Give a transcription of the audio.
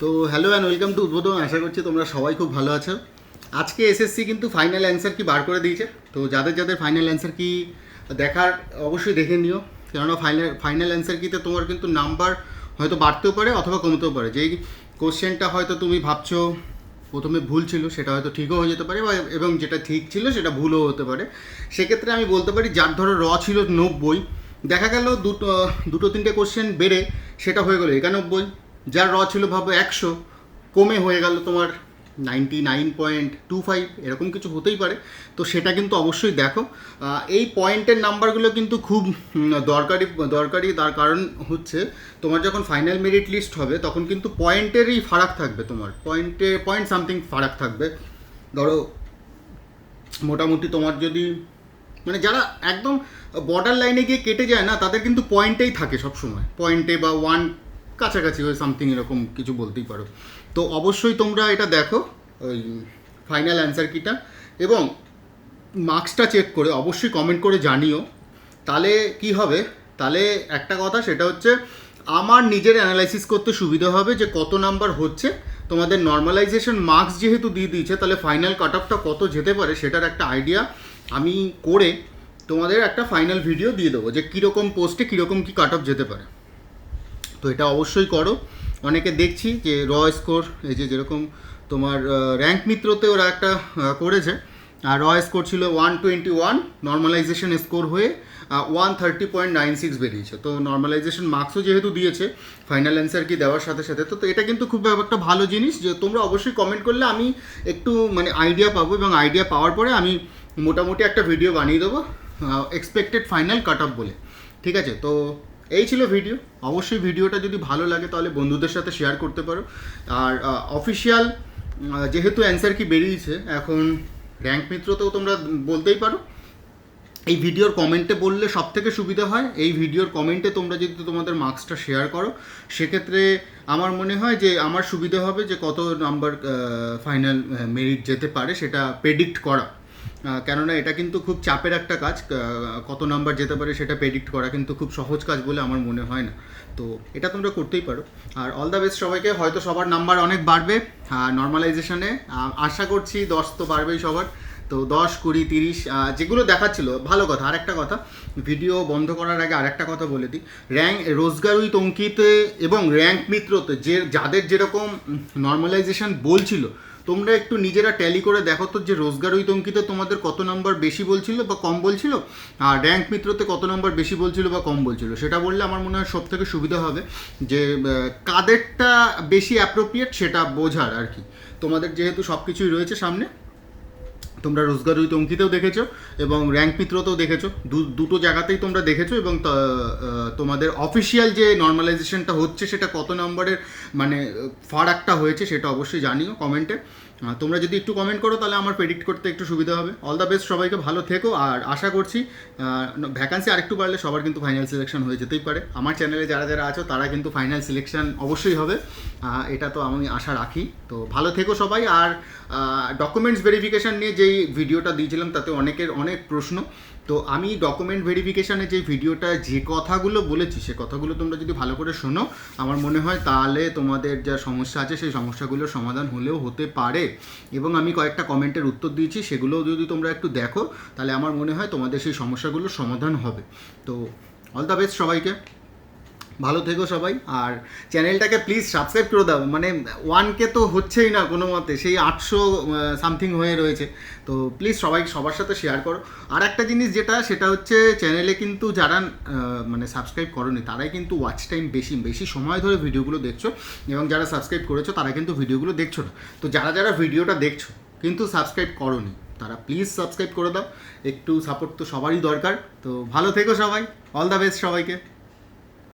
তো hello and welcome to উদ্বোধন। আশা করছি তোমরা সবাই খুব ভালো আছো। আজকে এসএসসি কিন্তু ফাইনাল অ্যান্সার কি বার করে দিয়েছে। তো যাদের যাদের ফাইনাল অ্যান্সার কি দেখার অবশ্যই দেখে নিও, কেননা ফাইনাল অ্যান্সার কিতে তোমার কিন্তু নাম্বার হয়তো বাড়তেও পারে অথবা কমতেও পারে। যেই কোশ্চেনটা হয়তো তুমি ভাবছো প্রথমে ভুল ছিল সেটা হয়তো ঠিকও হয়ে যেতে পারে, এবং যেটা ঠিক ছিল সেটা ভুলও হতে পারে। সেক্ষেত্রে আমি বলতে পারি, যার ধরো ছিল 90, দেখা গেল দুটো তিনটে কোশ্চেন বেড়ে সেটা হয়ে গেলো 91। যার ছিল ভাবো 100, কমে হয়ে গেল তোমার 99.25, এরকম কিছু হতেই পারে। তো সেটা কিন্তু অবশ্যই দেখো। এই পয়েন্টের নাম্বারগুলো কিন্তু খুব দরকারি। তার কারণ হচ্ছে তোমার যখন ফাইনাল মেরিট লিস্ট হবে তখন কিন্তু পয়েন্টেরই ফারাক থাকবে, তোমার পয়েন্ট সামথিং ফারাক থাকবে। ধরো মোটামুটি তোমার যদি মানে যারা একদম বর্ডার লাইনে গিয়ে কেটে যায় না, তাদের কিন্তু পয়েন্টেই থাকে সবসময়, পয়েন্টে বা ওয়ান কাছাকাছি ওই সামথিং এরকম কিছু বলতেই পারো। তো অবশ্যই তোমরা এটা দেখো ওই ফাইনাল অ্যান্সার কিটা, এবং মার্কসটা চেক করে অবশ্যই কমেন্ট করে জানিও। তাহলে কি হবে, তাহলে একটা কথা সেটা হচ্ছে আমার নিজের অ্যানালাইসিস করতে সুবিধা হবে যে কত নাম্বার হচ্ছে। তোমাদের নর্মালাইজেশন মার্কস যেহেতু দিয়ে দিয়েছে, তাহলে ফাইনাল কাট অফটা কত যেতে পারে সেটার একটা আইডিয়া আমি করে তোমাদের একটা ফাইনাল ভিডিও দিয়ে দেবো যে কীরকম পোস্টে কীরকম কী কাট অফ যেতে পারে। তো এটা অবশ্যই করো। অনেকে দেখছি যে স্কোর, এই যে যেরকম তোমার র্যাঙ্ক মিত্রতে ওরা একটা করেছে, আর স্কোর ছিল 121, নর্মালাইজেশন স্কোর হয়ে 130.96 বেরিয়েছে। তো নর্মালাইজেশন মার্কসও যেহেতু দিয়েছে ফাইনাল অ্যান্সার কি দেওয়ার সাথে সাথে, তো এটা কিন্তু খুব একটা ভালো জিনিস যে তোমরা অবশ্যই কমেন্ট করলে আমি একটু মানে আইডিয়া পাবো, এবং আইডিয়া পাওয়ার পরে আমি মোটামুটি একটা ভিডিও বানিয়ে দেবো এক্সপেক্টেড ফাইনাল কাট অফ বলে। ঠিক আছে, তো এই ছিল ভিডিও। অবশ্যই ভিডিওটা যদি ভালো লাগে তাহলে বন্ধুদের সাথে শেয়ার করতে পারো। আর অফিসিয়াল যেহেতু অ্যান্সার কি বেরিয়েছে, এখন র্যাঙ্ক মিত্রতেও তোমরা বলতেই পারো। এই ভিডিওর কমেন্টে বললে সব থেকে সুবিধা হয়। এই ভিডিওর কমেন্টে তোমরা যদি তোমাদের মার্কসটা শেয়ার করো, সেক্ষেত্রে আমার মনে হয় যে আমার সুবিধা হবে যে কত নাম্বার ফাইনাল মেরিট যেতে পারে সেটা প্রেডিক্ট করা। কেননা এটা কিন্তু খুব চাপের একটা কাজ, কত নাম্বার যেতে পারে সেটা প্রেডিক্ট করা কিন্তু খুব সহজ কাজ বলে আমার মনে হয় না। তো এটা তোমরা করতেই পারো। আর অল দ্য বেস্ট সবাইকে। হয়তো সবার নাম্বার অনেক বাড়বে নর্মালাইজেশনে, আশা করছি 10 তো বাড়বেই সবার। তো 10, 20, 30 যেগুলো দেখাচ্ছিল ভালো কথা। আরেকটা কথা, ভিডিও বন্ধ করার আগে আরেকটা কথা বলে দিই, রোজগার উইথ অঙ্কিতে এবং র্যাঙ্ক মিত্রতে যাদের যেরকম নর্মালাইজেশন বলছিল, তোমরা একটু নিজেরা ট্যালি করে দেখো তো যে রোজগার উইথ অঙ্কিতে তোমাদের কত নাম্বার বেশি বলছিল বা কম বলছিল, আর র্যাঙ্ক মিত্রতে কত নাম্বার বেশি বলছিল বা কম বলছিল। সেটা বললে আমার মনে হয় সব থেকে সুবিধা হবে যে কাদেরটা বেশি অ্যাপ্রোপ্রিয়েট সেটা বোঝার আর কি। তোমাদের যেহেতু সব কিছুই রয়েছে সামনে, তোমরা রোজগার উইথ অঙ্কিতেও দেখেছো এবং র্যাঙ্ক মিত্রতেও দেখেছো, দুটো জায়গাতেই তোমরা দেখেছো, এবং তোমাদের অফিসিয়াল যে নর্মালাইজেশনটা হচ্ছে সেটা কত নম্বরের মানে ফারাকটা হয়েছে সেটা অবশ্যই জানিও কমেন্টে। তোমরা যদি একটু কমেন্ট করো তাহলে আমার প্রেডিক্ট করতে একটু সুবিধা হবে। অল দ্য বেস্ট সবাইকে, ভালো থেকো। আর আশা করছি ভ্যাকান্সি আরেকটু বাড়লে সবার কিন্তু ফাইনাল সিলেকশন হয়ে যেতেই পারে। আমার চ্যানেলে যারা যারা আছো তারা কিন্তু ফাইনাল সিলেকশন অবশ্যই হবে, এটা তো আমি আশা রাখি। তো ভালো থেকো সবাই। আর ডকুমেন্টস ভেরিফিকেশান নিয়ে যেই ভিডিওটা দিয়েছিলাম তাতে অনেক প্রশ্ন। তো আমি ডকুমেন্ট ভেরিফিকেশানে যে ভিডিওটা যে কথাগুলো বলেছি সে কথাগুলো তোমরা যদি ভালো করে শোনো, আমার মনে হয় তাহলে তোমাদের যা সমস্যা আছে সেই সমস্যাগুলোর সমাধান হলেও হতে পারে। এবং আমি কয়েকটা কমেন্টের উত্তর দিয়েছি, সেগুলোও যদি তোমরা একটু দেখো তাহলে আমার মনে হয় তোমাদের সেই সমস্যাগুলোর সমাধান হবে। তো অল দ্য বেস্ট সবাইকে, ভালো থেকো সবাই। আর চ্যানেলটাকে প্লিজ সাবস্ক্রাইব করে দাও, মানে 1K তো হচ্ছেই না কোনো মতে, সেই 800 সামথিং হয়ে রয়েছে। তো প্লিজ সবাই সবার সাথে শেয়ার করো। আর একটা জিনিস সেটা হচ্ছে চ্যানেলে কিন্তু যারা মানে সাবস্ক্রাইব করোনি তারাই কিন্তু ওয়াচ টাইম বেশি সময় ধরে ভিডিওগুলো দেখছো, এবং যারা সাবস্ক্রাইব করেছো তারা কিন্তু ভিডিওগুলো দেখছো না। তো যারা যারা ভিডিওটা দেখছো কিন্তু সাবস্ক্রাইব করোনি তারা প্লিজ সাবস্ক্রাইব করে দাও, একটু সাপোর্ট তো সবারই দরকার। তো ভালো থেকো সবাই, অল দ্য বেস্ট সবাইকে।